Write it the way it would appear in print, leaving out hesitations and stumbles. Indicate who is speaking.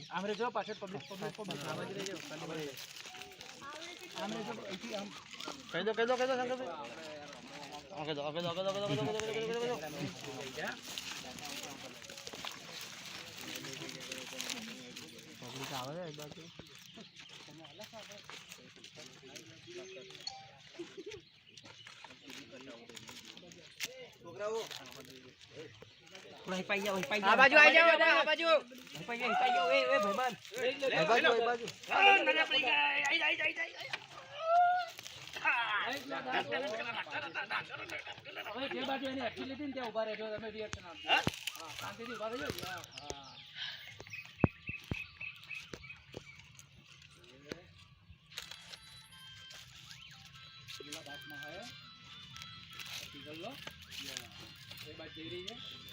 Speaker 1: આમરે જો પાછળ પબ્લિક આવાજ રહી જાવ ખાલી આમરે જો અહીંથી આમ કહી દો શંકરભાઈ ઓકે દો પબ્લિક આવે છે બાજુ છોકરાઓ આ બાજુ આવી જાવ આ બાજુ એ ભાઈબંધ એ બાજુ મને પડી ગયા આઈ હવે જે બાજુ એને એક્શન લીધી ને ત્યાં ઉભા રહેજો તમે રિએક્શન આપજો હા શાંતિથી ઉભા રહેજો હા ये बात में है ठीक है लो ये बात दे रही है